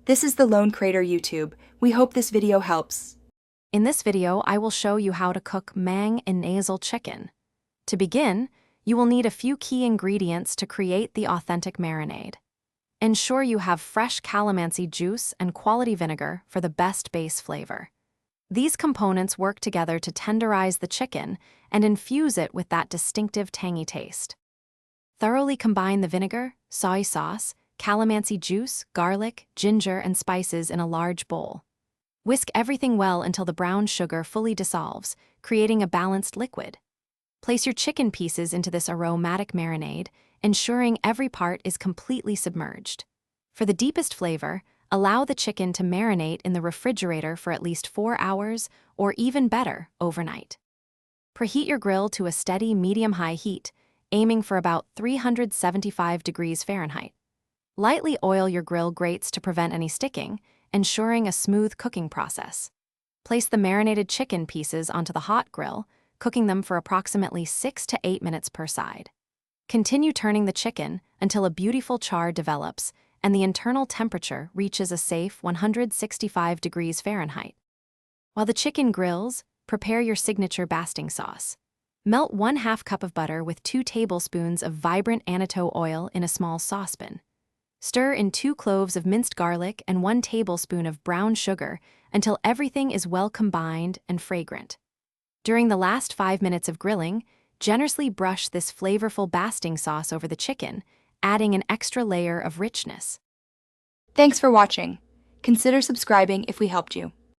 This is the Lone Crater YouTube. We hope this video helps. In this video, I will show you how to cook Mang Inasal Chicken. To begin, you will need a few key ingredients to create the authentic marinade. Ensure you have fresh calamansi juice and quality vinegar for the best base flavor. These components work together to tenderize the chicken and infuse it with that distinctive tangy taste. Thoroughly combine the vinegar, soy sauce, calamansi juice, garlic, ginger, and spices in a large bowl. Whisk everything well until the brown sugar fully dissolves, creating a balanced liquid. Place your chicken pieces into this aromatic marinade, ensuring every part is completely submerged. For the deepest flavor, allow the chicken to marinate in the refrigerator for at least 4 hours, or even better, overnight. Preheat your grill to a steady medium-high heat, aiming for about 375 degrees Fahrenheit. Lightly oil your grill grates to prevent any sticking, ensuring a smooth cooking process. Place the marinated chicken pieces onto the hot grill, cooking them for approximately 6 to 8 minutes per side. Continue turning the chicken until a beautiful char develops and the internal temperature reaches a safe 165 degrees Fahrenheit. While the chicken grills, prepare your signature basting sauce. Melt 1/2 cup of butter with 2 tablespoons of vibrant annatto oil in a small saucepan. Stir in 2 cloves of minced garlic and 1 tablespoon of brown sugar until everything is well combined and fragrant. During the last 5 minutes of grilling, generously brush this flavorful basting sauce over the chicken, adding an extra layer of richness. Thanks for watching. Consider subscribing if we helped you.